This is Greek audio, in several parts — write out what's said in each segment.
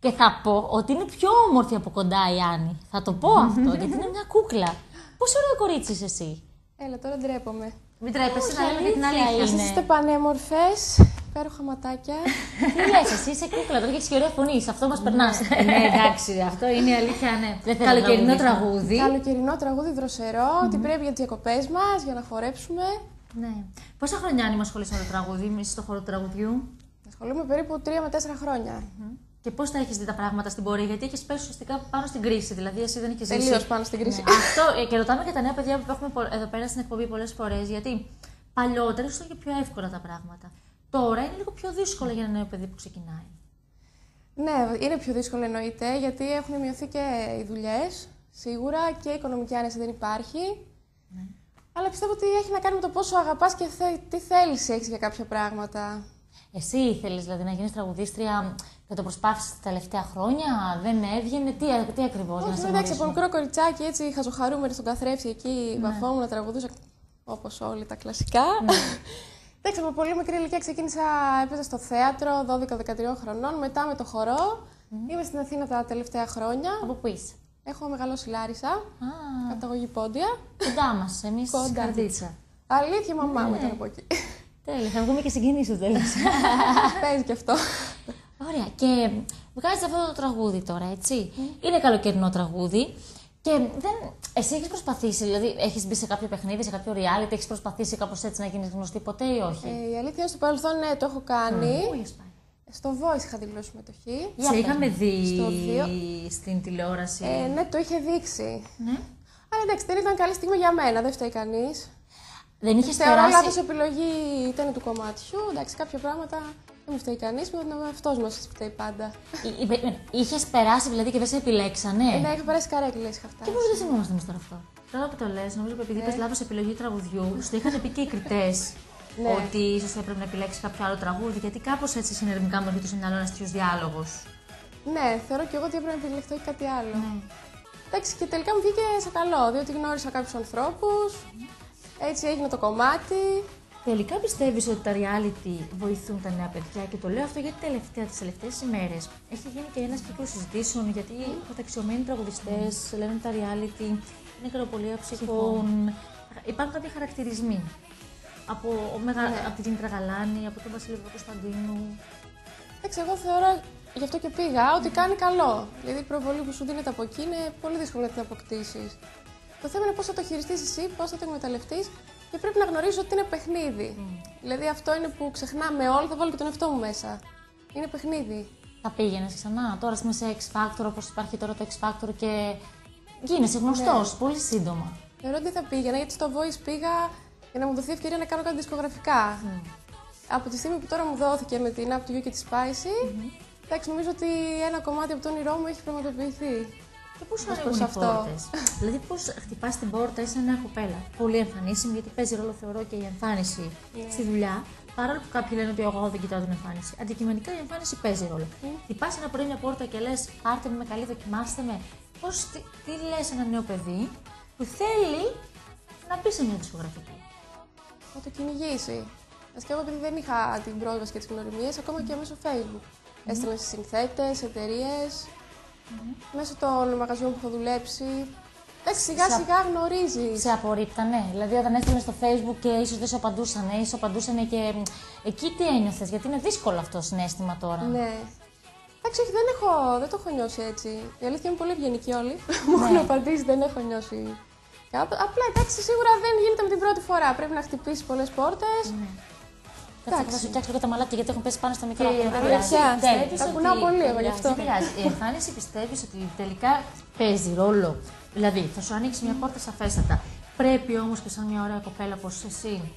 Και θα πω ότι είναι πιο όμορφη από κοντά η Άννη. Θα το πω αυτό, γιατί είναι μια κούκλα. Πόσο ωραίο κορίτσι είσαι εσύ. Έλα, τώρα ντρέπομαι. Μην τρέπεσαι να λέμε και την αλήθεια. Εσείς είστε πανέμορφες, υπέροχα ματάκια. Τι λες, εσύ είσαι κούκλα, τώρα έχεις και ωραία φωνή, σε αυτό μας περνάς. Ναι, εντάξει, αυτό είναι η αλήθεια, ναι. Δεν θέλω Καλοκαιρινό να τραγούδι. Καλοκαιρινό τραγούδι δροσερό, ότι πρέπει για τις διακοπές μας, για να χορέψουμε. Ναι. Πόσα χρονιά αν ασχολείσαι με το τραγούδι, είμαι στο χώρο του τραγουδιού. Ασχολούμαι περίπου 3 με 4 χρόνια. Και πώς τα έχεις δει τα πράγματα στην πορεία, γιατί έχεις πέσει ουσιαστικά πάνω στην κρίση. Δηλαδή, εσύ δεν έχεις ζήσει. Τελείως πάνω στην κρίση. Ναι. Αυτό και ρωτάμε και τα νέα παιδιά που έχουμε εδώ πέρα στην εκπομπή πολλές φορές, γιατί παλιότερα ήσουν και πιο εύκολα τα πράγματα. Τώρα είναι λίγο πιο δύσκολα για ένα νέο παιδί που ξεκινάει. Ναι, είναι πιο δύσκολο εννοείται, γιατί έχουν μειωθεί και οι δουλειές, σίγουρα, και η οικονομική άνεση δεν υπάρχει. Ναι. Αλλά πιστεύω ότι έχει να κάνει με το πόσο αγαπάς και τι θέληση έχεις για κάποια πράγματα. Εσύ ήθελες δηλαδή να γίνεις τραγουδίστρια και το προσπάθησες τα τελευταία χρόνια, δεν έβγαινε, τι ακριβώς? Όχι, εντάξει, από μικρό κοριτσάκι έτσι χαζοχαρούμενη στον καθρέφτη εκεί, βαφόμουν να τραγουδούσα όπως όλοι τα κλασικά. Ναι. Εντάξει, από πολύ μικρή ηλικία ξεκίνησα, έπαιζα στο θέατρο 12-13 χρονών, μετά με το χορό. Είμαι στην Αθήνα τα τελευταία χρόνια. Από πού είσαι? Έχω μεγαλώσει Λάρισα, καταγωγή Πόντια. Κοντά μας, εμείς Κοντά. Καρδίτσα. Αλήθεια, η μαμά μου ήταν από εκεί. Τέλεια, θα βγούμε και συγκινήσεις στο τέλος. Παίζει και αυτό. Ωραία, και βγάζεις αυτό το τραγούδι τώρα, έτσι. Είναι καλοκαιρινό τραγούδι. Και εσύ έχεις προσπαθήσει, δηλαδή έχεις μπει σε κάποιο παιχνίδι, σε κάποιο reality, έχεις προσπαθήσει κάπως έτσι να γίνεις γνωστή ποτέ ή όχι? Η αλήθεια είναι στο παρελθόν, ναι, το έχω κάνει. Πού έχεις πάει? Στο Voice είχα δηλώσει συμμετοχή. Για Σε πες είχαμε μου. δει Στο 2. στην τηλεόραση. Ναι, το είχε δείξει. Ναι. Αλλά εντάξει, δεν ήταν καλή στιγμή για μένα, δεν φταίει κανείς. Δεν είχες Θεωρώ περάσει. λάθος επιλογή ήταν του κομματιού. Εντάξει, κάποια πράγματα δεν μου φταίει κανείς, με τον εαυτός μας φταίει πάντα. Είχες περάσει δηλαδή και δεν σε επιλέξανε. Ναι, είχα περάσει καρέκλες, είχα Και φτάσει. πώς δεν θυμόμαστε εμείς τώρα αυτό? Τώρα που το λες, νομίζω ότι επειδή είπες λάθος επιλογή τραγουδιού, σου είχαν πει και οι κριτές Ναι. ότι ίσως θα έπρεπε να επιλέξεις κάποιο άλλο τραγούδι, γιατί κάπως έτσι συνειρμικά μου έρχεται στο μυαλό ένας τέτοιος διάλογος. Ναι, θεωρώ και εγώ ότι έπρεπε να επιλεχθώ και κάτι άλλο. Εντάξει, και τελικά μου βγήκε σε καλό, διότι γνώρισα κάποιους ανθρώπους, έτσι έγινε το κομμάτι. Τελικά πιστεύεις ότι τα reality βοηθούν τα νέα παιδιά? Και το λέω αυτό γιατί τις τελευταίες ημέρες έχει γίνει και ένας κύκλος συζητήσεων, γιατί καταξιωμένοι τραγουδιστές λένε ότι τα reality είναι καροπολία ψυχών. Υπάρχουν κάποιοι χαρακτηρισμοί. Από την Δήμητρα Γαλάνη, από τον Βασίλη Κωνσταντίνου. Εντάξει, εγώ θεωρώ, γι' αυτό και πήγα, ότι κάνει καλό. Δηλαδή η προβολή που σου δίνεται από εκεί είναι πολύ δύσκολο να την αποκτήσεις. Το θέμα είναι πώς θα το χειριστείς εσύ, πώς θα το εκμεταλλευτείς και πρέπει να γνωρίζεις ότι είναι παιχνίδι. Δηλαδή αυτό είναι που ξεχνάμε όλοι, θα βάλω και τον εαυτό μου μέσα. Είναι παιχνίδι. Θα πήγαινες ξανά, τώρα είμαι σε X Factor, όπως υπάρχει τώρα το X Factor και γίνεσαι γνωστός πολύ σύντομα. Θεωρώ ότι θα πήγαινα, γιατί στο Voice πήγα για να μου δοθεί ευκαιρία να κάνω κάτι δισκογραφικά. Από τη στιγμή που τώρα μου δόθηκε με την Up to You και τη Spicy, εντάξει, νομίζω ότι ένα κομμάτι από το όνειρό μου έχει πραγματοποιηθεί. Και πώς προς ανοίγουν οι αυτό. πόρτες? Δηλαδή, πώς χτυπάς την πόρτα, είσαι νέα κοπέλα. Πολύ εμφανίσιμη, γιατί παίζει ρόλο, θεωρώ, και η εμφάνιση στη δουλειά. Παρόλο που κάποιοι λένε ότι εγώ δεν κοιτάω την εμφάνιση. Αντικειμενικά η εμφάνιση παίζει ρόλο. Χτυπάς ένα πρωί μια πόρτα και λες: πάρτε με καλή, δοκιμάστε με. Τι λες ένα νέο παιδί που θέλει να μπει σε μια δισκογραφική? Θα το κυνηγήσει. Ας και εγώ, επειδή δεν είχα την πρόσβαση και τις γνωριμίες, ακόμα και μέσω Facebook. Έστελνα σε συνθέτες, εταιρείες, μέσω των μαγαζιών που έχω δουλέψει. Εντάξει, σιγά σιγά γνωρίζεις. Σε απορρίπτανε, δηλαδή όταν έστειλε στο Facebook και ίσως δεν σου απαντούσανε, ίσως απαντούσανε και εκεί τι ένιωθες, γιατί είναι δύσκολο αυτό το συναίσθημα τώρα. Ναι. Εντάξει, όχι, δεν το έχω νιώσει έτσι. Η αλήθεια είναι πολύ ευγενική όλοι. Μου έχουν απαντήσει, δεν έχω νιώσει. Απλά εντάξει, σίγουρα δεν γίνεται με την πρώτη φορά. Πρέπει να χτυπήσει πολλές πόρτες. Κάτσε, θα σου φτιάξω και τα μαλάκια γιατί έχουν πέσει πάνω στα μικρά. Τα κουνάω πολύ εγώ γι' αυτό. Δεν πειράζει. Η εμφάνιση πιστεύεις ότι τελικά παίζει ρόλο? Δηλαδή, θα σου ανοίξει μια πόρτα σαφέστατα. Πρέπει όμως και σαν μια ωραία κοπέλα όπως εσύ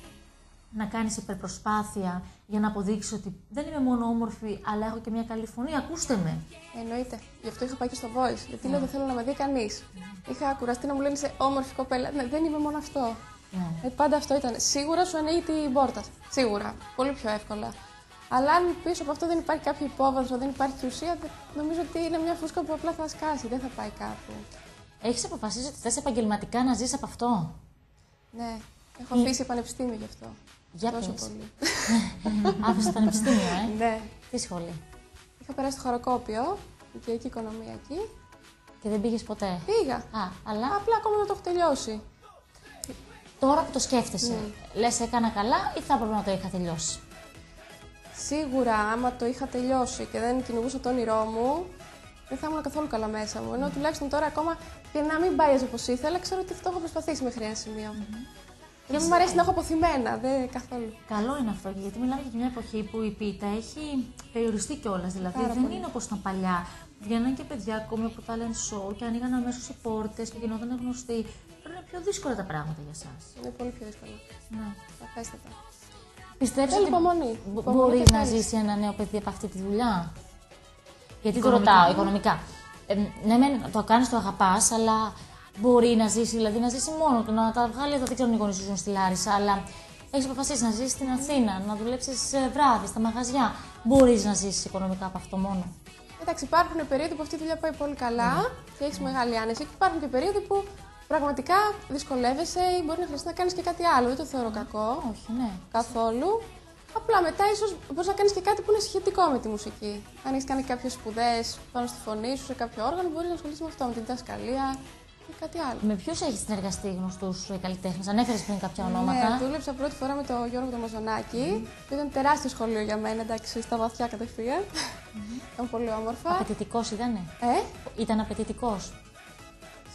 να κάνεις υπερπροσπάθεια για να αποδείξεις ότι δεν είμαι μόνο όμορφη, αλλά έχω και μια καλή φωνή. Ακούστε με. Εννοείται. Γι' αυτό είχα πάει και στο Voice. Γιατί λέω δεν θέλω να με δει κανείς. Είχα κουραστεί να μου λένε είσαι όμορφη κοπέλα. Ναι, δεν είμαι μόνο αυτό. Πάντα αυτό ήταν. Σίγουρα σου ανοίγει την πόρτα. Σίγουρα. Πολύ πιο εύκολα. Αλλά αν πίσω από αυτό δεν υπάρχει κάποιο υπόβαθρο, δεν υπάρχει ουσία, νομίζω ότι είναι μια φούσκα που απλά θα σκάσει. Δεν θα πάει κάπου. Έχεις αποφασίσει ότι θες επαγγελματικά να ζεις από αυτό? Ναι. Έχω αφήσει πανεπιστήμιο γι' αυτό. Για τόσο πες. πολύ. Άφησες πανεπιστήμιο, Ναι. Τι σχολή? Είχα περάσει το χαροκόπιο. οικιακή οικονομιακή. Και δεν πήγες ποτέ? Πήγα. Αλλά Απλά ακόμα δεν το έχω τελειώσει. τώρα που το σκέφτεσαι, λες έκανα καλά ή θα έπρεπε να το είχα τελειώσει? Σίγουρα, άμα το είχα τελειώσει και δεν κυνηγούσα το όνειρό μου, δεν θα ήμουν καθόλου καλά μέσα μου. Ενώ τουλάχιστον τώρα ακόμα και να μην πάει όπως ήθελα, ξέρω ότι αυτό έχω προσπαθήσει μέχρι ένα σημείο. Και δεν μου αρέσει να έχω αποθυμένα, δεν καθόλου. καλό είναι αυτό, γιατί μιλάμε για μια εποχή που η πίτα έχει περιοριστεί κιόλας. Δηλαδή Πάρα δεν πολύ. είναι όπως ήταν παλιά. Βγαίναν και παιδιά ακόμη από talent show και ανοίγαν αμέσως οι πόρτες και γινόταν γνωστοί. Τώρα είναι πιο δύσκολα τα πράγματα για εσάς. Είναι πολύ πιο δύσκολο. Ναι. Σαφέστατα. Πιστεύεις Θέλει ότι υπομονή. μπορείς να ζήσει ένα νέο παιδί από αυτή τη δουλειά? Γιατί το ρωτάω, οικονομικά. Ναι, μεν το κάνεις, το αγαπάς, αλλά μπορεί να ζήσει, δηλαδή να ζήσει μόνο του, να τα βγάλει εδώ. Δεν ξέρω αν οι γονείς σου ζουν στη Λάρισα, αλλά έχεις αποφασίσει να ζήσεις στην Αθήνα, να δουλέψεις βράδυ, στα μαγαζιά. Μπορείς να ζήσεις οικονομικά από αυτό μόνο? Εντάξει, υπάρχουν περίοδοι που αυτή η δουλειά πάει πολύ καλά και έχει μεγάλη άνεση. Και υπάρχουν και περίοδοι που πραγματικά δυσκολεύεσαι ή μπορεί να χρειαστεί να κάνει και κάτι άλλο. Δεν το θεωρώ κακό. Όχι, ναι. Καθόλου. Απλά μετά ίσως μπορείς να κάνεις και κάτι που είναι σχετικό με τη μουσική. Αν έχεις κάνει κάποιες σπουδές πάνω στη φωνή σου, σε κάποιο όργανο, μπορείς να ασχοληθείς με αυτό, με την διδασκαλία ή κάτι άλλο. Με ποιους έχεις συνεργαστεί γνωστούς καλλιτέχνες? Ανέφερες πριν κάποια ονόματα. Ναι, δούλεψα πρώτη φορά με τον Γιώργο τον Μαζονάκη. Ήταν τεράστιο σχολείο για μένα, εντάξει, στα βαθιά κατευθείαν. Ήταν πολύ όμορφα. Απαιτητικός ήτανε? Ήταν απαιτητικός?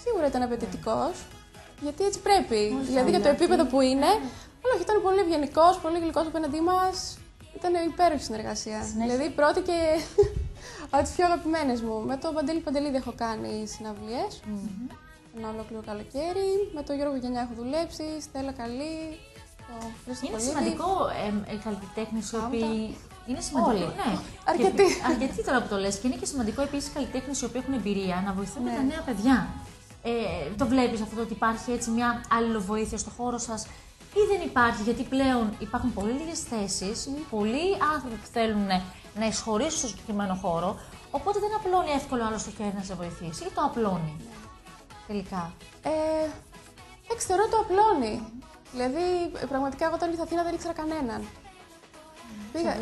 Σίγουρα ήταν απαιτητικός, γιατί έτσι πρέπει. Δηλαδή για το επίπεδο που είναι. Αλλά όχι, ήταν πολύ ευγενικός, πολύ γλυκός απέναντί μας. Ήταν υπέροχη συνεργασία. Δηλαδή πρώτη και από τις πιο αγαπημένες μου. Με τον Παντελή Παντελίδη έχω κάνει συναυλίες. Ένα ολόκληρο καλοκαίρι. Με τον Γιώργο Γιαννιά έχω δουλέψει. Στέλλα Καλή. Είναι σημαντικό οι καλλιτέχνες οι οποίοι. Είναι σημαντικό. Όλοι. Ναι. Αρκετοί. Αρκετοί τώρα που το λες. Και είναι και σημαντικό επίσης οι καλλιτέχνες οι οποίοι έχουν εμπειρία να βοηθούν τα νέα παιδιά. Το βλέπεις αυτό ότι υπάρχει έτσι μια αλληλοβοήθεια στο χώρο σας? Ή δεν υπάρχει, γιατί πλέον υπάρχουν πολύ λίγες θέσεις, πολλοί άνθρωποι που θέλουν να εισχωρήσουν στο συγκεκριμένο χώρο, οπότε δεν απλώνει εύκολο άλλο το χέρι να σε βοηθήσει, ή το απλώνει τελικά? Εντάξει, θεωρώ το απλώνει. Δηλαδή, πραγματικά εγώ όταν ήρθα Αθήνα δεν ήξερα κανέναν.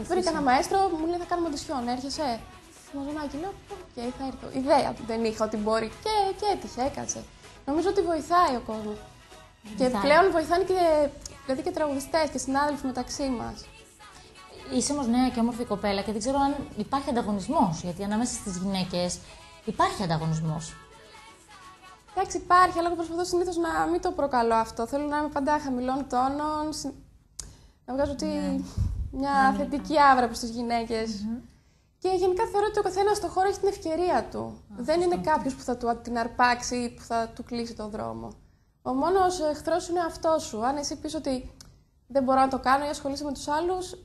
Βρήκα ένα μαέστρο, μου λέει θα κάνουμε οντισιόν, έρχεσαι? Μαζονάκι, λέω, οκ, θα έρθω. Ιδέα δεν είχα ότι μπορεί και έτυχε, έκατσε. Νομίζω ότι βοηθάει ο κόσμος. Και πλέον βοηθάνε και τραγουδιστές και συνάδελφοι μεταξύ μας. Είσαι όμως νέα και όμορφη κοπέλα και δεν ξέρω αν υπάρχει ανταγωνισμός, γιατί ανάμεσα στις γυναίκες υπάρχει ανταγωνισμός. Εντάξει, υπάρχει, αλλά εγώ προσπαθώ συνήθως να μην το προκαλώ αυτό. Θέλω να είμαι πάντα χαμηλών τόνων, να βγάζω μια θετική άβρα προς τις γυναίκες. Και γενικά θεωρώ ότι ο καθένας στον χώρο έχει την ευκαιρία του. Δεν είναι κάποιος που θα του την αρπάξει ή που θα του κλείσει τον δρόμο. Ο μόνος εχθρός είναι αυτός σου. Αν εσύ πεις ότι δεν μπορώ να το κάνω ή ασχολείσαι με τους άλλους,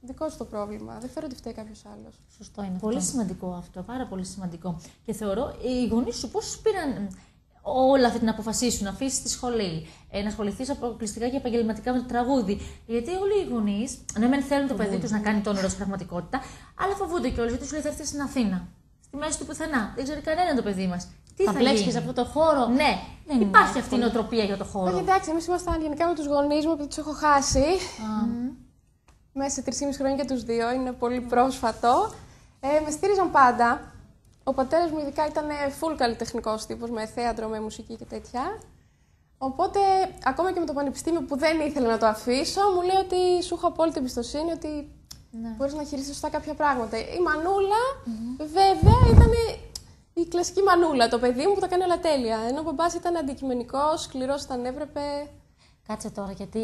δικό σου το πρόβλημα. Δεν θεωρώ ότι φταίει κάποιος άλλος. Σωστό είναι. Πολύ σημαντικό αυτό. Πάρα πολύ σημαντικό. Και θεωρώ οι γονείς σου πώς σου πήραν όλα αυτή την αποφασή σου να αφήσεις τη σχολή, να ασχοληθείς αποκλειστικά και επαγγελματικά με το τραγούδι? Γιατί όλοι οι γονείς, ναι, μεν θέλουν το παιδί τους να κάνει το όνειρο στην πραγματικότητα, αλλά φοβούνται κιόλας γιατί σου λέει θα έρθει στην Αθήνα. Στη μέση του πουθενά. Δεν ξέρει κανέναν το παιδί μας. Τι θα μπλέξεις σε αυτό το χώρο? Ναι, δεν υπάρχει αυτή η νοοτροπία για το χώρο. Όχι, εντάξει, εμείς ήμασταν γενικά με τους γονείς μου, επειδή τους έχω χάσει. Μέσα σε 3,5 χρόνια και τους δύο, είναι πολύ πρόσφατο. Με στήριζαν πάντα. Ο πατέρας μου ειδικά ήταν full καλλιτεχνικός τύπος, με θέατρο, με μουσική και τέτοια. Οπότε, ακόμα και με το πανεπιστήμιο που δεν ήθελα να το αφήσω, μου λέει ότι σου έχω απόλυτη εμπιστοσύνη, ότι μπορείς να χειριστείς σωστά κάποια πράγματα. Η Μανούλα, βέβαια, ήταν η κλασική Μανούλα, το παιδί μου που τα κάνει όλα τέλεια. Ενώ ο μπαμπάς ήταν αντικειμενικός, σκληρός όταν έπρεπε. Κάτσε τώρα, γιατί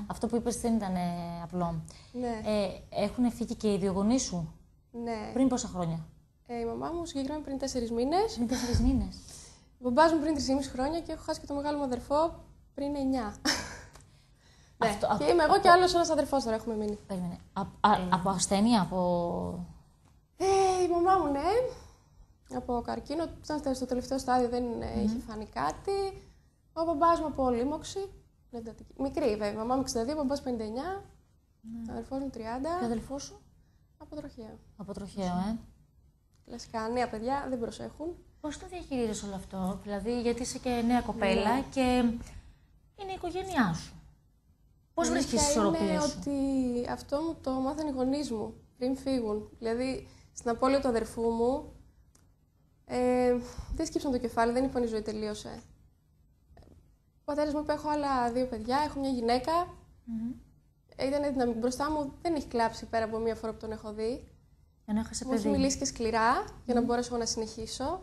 αυτό που είπες δεν ήταν απλό. Ναι. Έχουν φύγει και οι δύο γονείς σου. Ναι. Πριν πόσα χρόνια? Η μαμά μου συγκεκριμένα πριν 4 μήνες. Πριν 4 μήνες. Ο μπαμπάς μου πριν 3,5 χρόνια και έχω χάσει και το μεγάλο μου αδερφό πριν 9. Ναι. Και είμαι εγώ και άλλος ένας αδερφός τώρα έχουμε μείνει. Περίμενε. Από ασθένεια, από... Η μαμά μου, ναι. Από καρκίνο. Ήταν στο τελευταίο στάδιο, δεν είχε φανεί κάτι. Ο μπαμπάς μου από λίμωξη. Μικρή βέβαια. Η μαμά μου 62, ο μπαμπάς 59. Ο αδερφός μου 30. Και ο αδελφός σου? Από τροχαίο. Από τροχαίο, Κλασικά, νέα παιδιά δεν προσέχουν. Πώς το διαχειρίζεσαι όλο αυτό, δηλαδή, γιατί είσαι και νέα κοπέλα και είναι η οικογένειά σου. Πώς βρίσκεις τις ισορροπίες σου? Ότι αυτό μου το μάθανε οι γονείς μου πριν φύγουν. Δηλαδή, στην απώλεια του αδερφού μου, Δεν σκύψαν το κεφάλι, δεν είπαν η ζωή τελείωσε. Ο πατέρας μου είπε: έχω άλλα 2 παιδιά, έχω μια γυναίκα. Ήταν δυναμική μπροστά μου, δεν έχει κλάψει πέρα από μία φορά που τον έχω δει. Ενώ έχασε μου παιδί. έχει μιλήσει και σκληρά για να μπορέσω να συνεχίσω.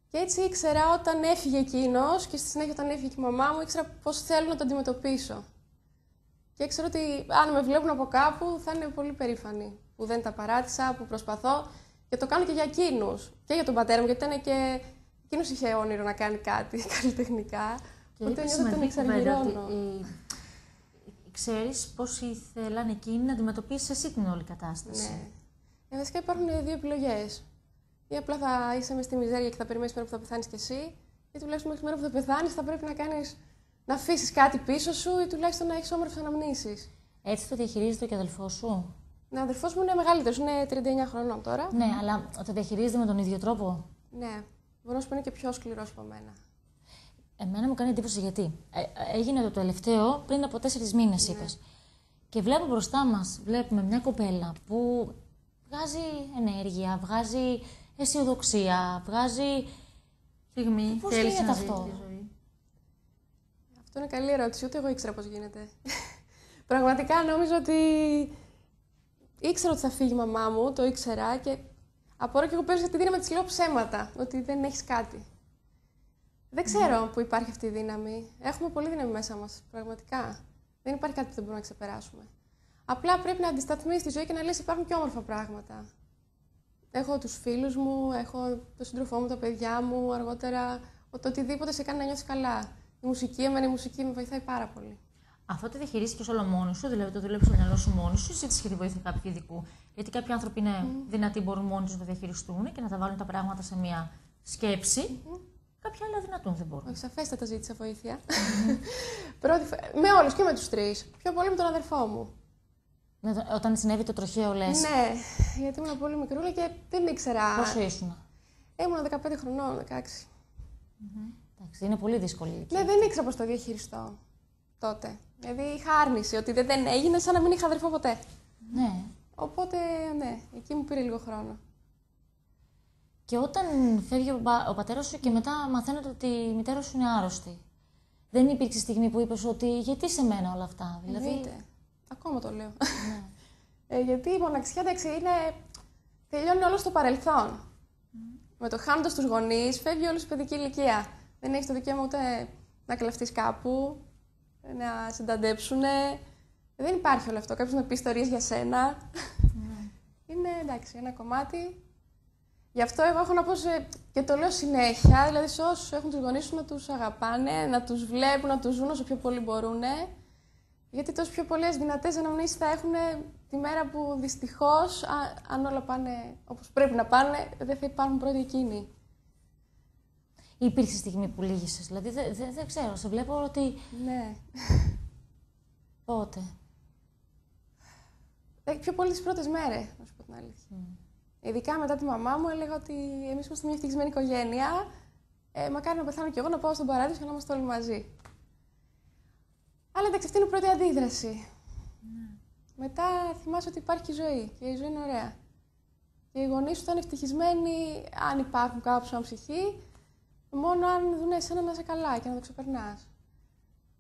Και έτσι ήξερα όταν έφυγε εκείνος και στη συνέχεια όταν έφυγε και η μαμά μου, ήξερα πώς θέλω να το αντιμετωπίσω. Και ήξερα ότι αν με βλέπουν από κάπου θα είναι πολύ περήφανοι που δεν τα παράτησα, που προσπαθώ. Και το κάνω και για εκείνους. Και για τον πατέρα μου, γιατί ήταν και εκείνος είχε όνειρο να κάνει κάτι καλλιτεχνικά. Οπότε νιώθω ότι τον εξαργυρώνω. Ξέρεις πώς ήθελαν εκείνοι να αντιμετωπίσεις εσύ την όλη κατάσταση. Ναι. Βασικά υπάρχουν 2 επιλογές. Ή απλά θα είσαι μες στη μιζέρια και θα περιμένεις μέρα που θα πεθάνεις κι εσύ, ή τουλάχιστον μέχρι τη μέρα που θα πεθάνεις θα πρέπει να αφήσεις κάτι πίσω σου ή τουλάχιστον να έχεις όμορφες αναμνήσεις. Έτσι το διαχειρίζεται και ο αδελφός σου? Ναι, ο αδελφός μου είναι μεγαλύτερος, είναι 39 χρονών τώρα. Ναι, αλλά το διαχειρίζεται με τον ίδιο τρόπο? Ναι, μπορώ να σου πω είναι και πιο σκληρός από μένα. Εμένα μου κάνει εντύπωση γιατί. Έγινε το τελευταίο πριν από 4 μήνες, είπες. Και βλέπω μπροστά μας, βλέπουμε μια κοπέλα που βγάζει ενέργεια, βγάζει αισιοδοξία, βγάζει στιγμή. Πώς γίνεται αυτό? Αυτό είναι καλή ερώτηση, ούτε εγώ ήξερα πώς γίνεται. Πραγματικά νόμιζα ότι ήξερα ότι θα φύγει η μαμά μου, το ήξερα και απορώ και εγώ πέρα γιατί δύναμη της λέω ψέματα, ότι δεν έχεις κάτι. Δεν ξέρω πού υπάρχει αυτή η δύναμη. Έχουμε πολύ δύναμη μέσα μας, πραγματικά. Δεν υπάρχει κάτι που δεν μπορούμε να ξεπεράσουμε. Απλά πρέπει να αντισταθμίσεις τη ζωή και να λες υπάρχουν και όμορφα πράγματα. Έχω τους φίλους μου, έχω τον σύντροφό μου, τα παιδιά μου, αργότερα το οτιδήποτε σε κάνει να νιώσεις καλά. Η μουσική με βοηθάει πάρα πολύ. Αυτό το διαχειρίστηκες όλο μόνος σου, δηλαδή το δουλεύεις στο μυαλό σου μόνος σου, ή ζήτησες και τη βοήθεια κάποιου ειδικού? Γιατί κάποιοι άνθρωποι είναι δυνατοί, μπορούν μόνοι τους να το διαχειριστούν και να τα βάλουν τα πράγματα σε μια σκέψη. Κάποιοι άλλοι αδυνατούν, δεν μπορούν. Όχι, σαφέστατα ζήτησα βοήθεια. Με όλους και με τους 3. Πιο πολύ με τον αδερφό μου. Όταν συνέβη το τροχαίο, λες? Ναι, γιατί ήμουν πολύ μικρούλα και δεν ήξερα. Πόσο ήσουν? Ήμουν 15 χρονών, 16. Εντάξει, είναι πολύ δύσκολη ηλικία. Ναι, δεν ήξερα πώς το διαχειριστώ τότε. Δηλαδή είχα άρνηση ότι δεν έγινε, σαν να μην είχα αδερφό ποτέ. Ναι. Οπότε, ναι, εκεί μου πήρε λίγο χρόνο. Και όταν φεύγει ο πατέρας σου και μετά μαθαίνετε ότι η μητέρα σου είναι άρρωστη, δεν υπήρξε στιγμή που είπες ότι γιατί σε μένα όλα αυτά? Δηλαδή... Ακόμα το λέω. Ναι. Γιατί η μοναξιά, εντάξει, τελειώνει όλο στο παρελθόν. Με το χάνοντας τους γονείς, φεύγει όλη η παιδική ηλικία. Δεν έχεις το δικαίωμα ούτε να κλαφτείς κάπου, να συνταντέψουνε. Δεν υπάρχει όλο αυτό. Κάποιος να πει ιστορίες για σένα. Είναι εντάξει, ένα κομμάτι. Γι' αυτό εγώ έχω να πω και το λέω συνέχεια, δηλαδή σε όσους έχουν τους γονείς τους να τους αγαπάνε, να τους βλέπουν, να τους ζουν όσο πιο πολύ μπορούν. Γιατί τόσο πιο πολλές δυνατές αναμνήσεις θα έχουν τη μέρα που δυστυχώς, αν όλα πάνε όπως πρέπει να πάνε, δεν θα υπάρχουν πρώτοι εκείνοι. Υπήρξε στιγμή που λύγησες, δηλαδή δεν ξέρω, σε βλέπω ότι... Ναι. Πότε? Πιο πολύ τις πρώτες μέρες, να σου πω την αλήθεια. Ειδικά μετά τη μαμά μου έλεγα ότι εμείς είμαστε μια ευτυχισμένη οικογένεια, μακάρι να πεθάνω κι εγώ, να πάω στον παράδεισο και να είμαστε όλοι μαζί. Αλλά εντάξει, αυτή είναι η πρώτη αντίδραση. Μετά θυμάσαι ότι υπάρχει και η ζωή και η ζωή είναι ωραία. Και οι γονείς σου θα είναι ευτυχισμένοι αν υπάρχουν κάπου σαν ψυχή, μόνο αν δουν εσένα να είσαι καλά και να το ξεπερνάς.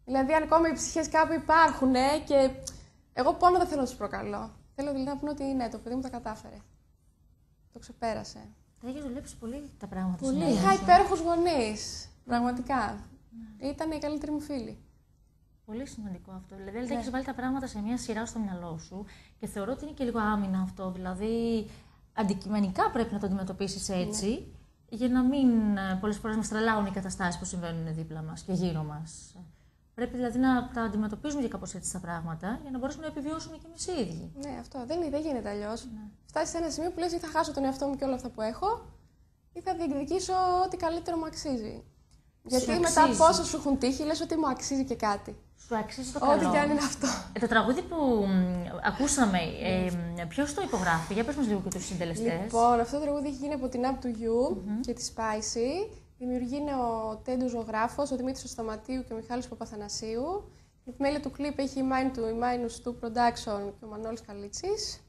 Δηλαδή, αν ακόμα οι ψυχές κάπου υπάρχουν και εγώ πόνο δεν θέλω να τους προκαλώ. Θέλω δηλαδή να πούνε ότι ναι, το παιδί μου τα κατάφερε. Το ξεπέρασε. Θα έχεις δουλέψει πολύ τα πράγματα. Πολύ. Είχα υπέροχους γονείς. Πραγματικά. Ήταν οι καλύτεροι μου φίλοι. Πολύ σημαντικό αυτό. Δηλαδή, έχεις βάλει τα πράγματα σε μια σειρά στο μυαλό σου και θεωρώ ότι είναι και λίγο άμυνα αυτό. Δηλαδή, αντικειμενικά πρέπει να το αντιμετωπίσεις έτσι, για να μην πολλές φορές μας τρελάουν οι καταστάσεις που συμβαίνουν δίπλα μας και γύρω μας. Πρέπει δηλαδή να τα αντιμετωπίζουμε και κάπως έτσι τα πράγματα, για να μπορέσουμε να επιβιώσουμε κι εμείς οι ίδιοι. Ναι, αυτό δεν γίνεται αλλιώς. Φτάσεις σε ένα σημείο που λες ή θα χάσω τον εαυτό μου και όλα αυτά που έχω, ή θα διεκδικήσω ό,τι καλύτερο μου αξίζει. Γιατί μετά από όσα σου έχουν τύχει, λες ότι μου αξίζει και κάτι. Σου αξίζει το καλό. Ό,τι κι αν είναι αυτό. Το τραγούδι που ακούσαμε, ποιος το υπογράφει? Για πες μας λίγο και τους συντελεστές. Λοιπόν, αυτό το τραγούδι έχει γίνει από την Up to You και τη Spicy. Δημιουργεί είναι ο Τέντου ζωγράφος, ο Δημήτρης Σταματίου και ο Μιχάλης Παπαθανασίου. Η επιμέλεια του κλιπ έχει η Μάινους του Production και ο Μανώλης Καλίτσης.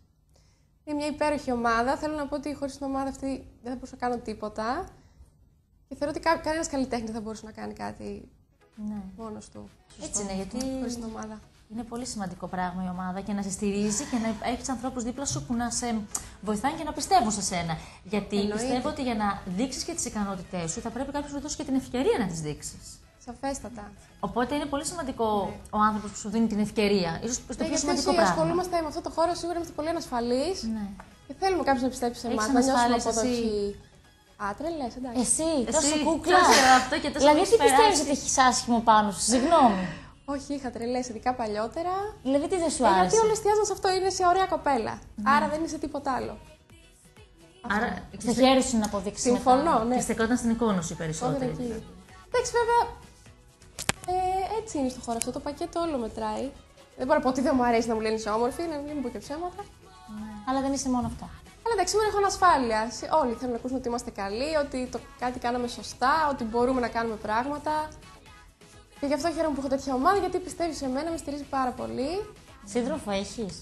Είναι μια υπέροχη ομάδα. Θέλω να πω ότι χωρίς την ομάδα αυτή δεν θα μπορούσα να κάνω τίποτα. Και θεωρώ ότι κανένας καλλιτέχνης δεν θα μπορούσε να κάνει κάτι μόνος του. Έτσι είναι, γιατί χωρίς την ομάδα. είναι πολύ σημαντικό πράγμα η ομάδα και να σε στηρίζει και να έχεις ανθρώπους δίπλα σου που να σε βοηθάνε και να πιστεύουν σε σένα. Γιατί πιστεύω ότι για να δείξεις και τις ικανότητές σου θα πρέπει κάποιος να σου δώσει και την ευκαιρία να τις δείξεις. Σαφέστατα. Οπότε είναι πολύ σημαντικό ο άνθρωπος που σου δίνει την ευκαιρία. Ίσως το πιο σημαντικό πράγμα. Ασχολούμαστε με αυτό το χώρο, σίγουρα είμαστε πολύ ανασφαλείς. Ναι. Και θέλουμε κάποιος να πιστέψει σε εμάς, να νιώσουμε αποδοχή. Α, τρελές, εντάξει. Εσύ, τόσο κούκλα. Αυτό και τόσο Δηλαδή, έχεις τι περάσει. πιστεύεις ότι έχεις άσχημο πάνω σου, συγγνώμη. Όχι, είχα τρελές, ειδικά παλιότερα. Δηλαδή, τι δεν σου Γιατί άρεσε. όλοι εστιάζουν σε αυτό, είναι σε ωραία κοπέλα. Άρα δεν είσαι τίποτα άλλο. Άρα, Στο χέρι σου να αποδείξεις. Συμφωνώ, ναι. και στεκόταν στην εικόνα σου οι Πόδρα περισσότεροι. εκεί. Εντάξει, βέβαια. Έτσι είναι στο χώρο αυτό. Το πακέτο όλο μετράει. Δεν μπορώ να πω ότι δεν μου αρέσει να μου λένε είσαι όμορφη, να μην πω και ψέματα. Αλλά δεν είσαι μόνο αυτό. Αλλά εντάξει, σήμερα έχω ανασφάλεια. Όλοι θέλουν να ακούσουν ότι είμαστε καλοί, ότι κάτι κάναμε σωστά, ότι μπορούμε να κάνουμε πράγματα. Και γι' αυτό χαίρομαι που έχω τέτοια ομάδα, γιατί πιστεύει σε μένα, με στηρίζει πάρα πολύ. Σύντροφο έχεις,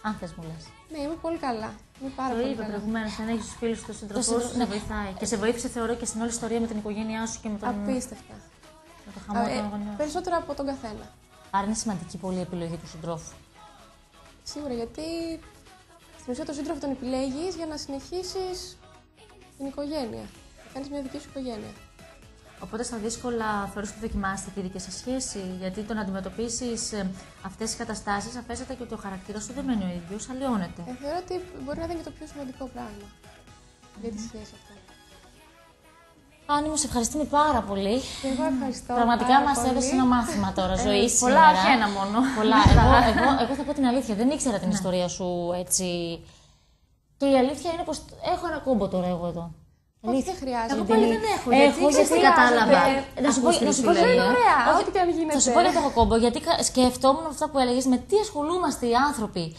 αν θες μου λες. Ναι, είμαι πολύ καλά. Είμαι πάρα Το πολύ είπα καλά. προηγουμένως, αν έχεις τους φίλους του, τον σύντροφό σου, σε βοηθάει. Και σε βοήθησε, θεωρώ, και στην όλη ιστορία με την οικογένειά σου και με τον Απίστευτα. χαμό των γονιών. Περισσότερο από τον καθένα. Άρα είναι σημαντική πολύ η επιλογή του συντρόφου. Σίγουρα, γιατί στην ουσία τον σύντροφο τον επιλέγεις για να συνεχίσεις την οικογένεια. Να κάνεις μια δική σου οικογένεια. Οπότε στα δύσκολα θεωρείς ότι δοκιμάστηκε τη δική σας σχέση, γιατί το να αντιμετωπίσεις αυτές τις καταστάσεις αφέσατε και ότι ο χαρακτήρας σου δεν μένει ο ίδιος, αλλοιώνεται. Θεωρώ ότι μπορεί να είναι και το πιο σημαντικό πράγμα για τη σχέση αυτό. Άννη μου, σε ευχαριστούμε πάρα πολύ. Και εγώ ευχαριστώ. Πραγματικά πάρα μας πολύ. έδωσε ένα μάθημα τώρα ζωή σήμερα. Πολλά, όχι ένα μόνο. Πολλά. Εγώ θα πω την αλήθεια, δεν ήξερα την ιστορία σου έτσι. Και η αλήθεια είναι πως έχω ένα κόμπο τώρα εγώ εδώ. Όχι, δεν χρειάζεται. Εγώ πάλι δεν έχω, γιατί ξέρεις τι κατάλαβα. Να σου πω, Ακούστε, να σου πω, φίλε, Είναι ωραία, ό,τι και αν γίνεται. θα σου πω γιατί έχω κόμπο, γιατί σκεφτόμουν αυτά που έλεγες, με τι ασχολούμαστε οι άνθρωποι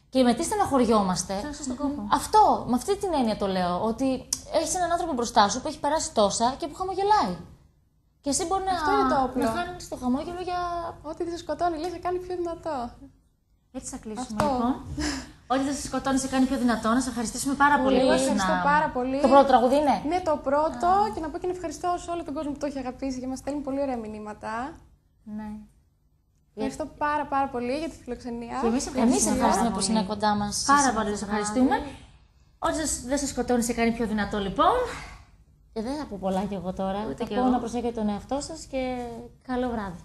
και με τι στεναχωριόμαστε. στον κόπο. Αυτό, με αυτή την έννοια το λέω, ότι έχεις έναν άνθρωπο μπροστά σου που έχει περάσει τόσα και που χαμογελάει. Και εσύ μπορεί Αυτό είναι το όπλο. να χάνεις το χαμόγελο για... Ό,τι δεν σε σκοτώνει, λέει, σε κάνει πιο δυνατό. Έτσι θα κλείσουμε Αυτό. λοιπόν. Ό,τι θα σε σκοτώνει σε κάνει πιο δυνατό. Να σε ευχαριστήσουμε πάρα πολύ. Εγώ που ευχαριστώ ήσουν, πάρα πολύ. Το πρώτο τραγούδι είναι. Είναι το πρώτο και να πω και να ευχαριστώ σε όλο τον κόσμο που το έχει αγαπήσει και μας στέλνει πολύ ωραία μηνύματα. Ναι. Ευχαριστώ πάρα πολύ για τη φιλοξενία. Και εμείς Εμείς ευχαριστούμε που πολύ. είναι κοντά μας. Πάρα πολύ σας ευχαριστούμε. Ό,τι δεν σε σκοτώνει σε κάνει πιο δυνατό λοιπόν. Και δεν θα πω πολλά κι εγώ τώρα. Ούτε Θα κι πω εγώ. να προσέχετε τον εαυτό σας και καλό βράδυ.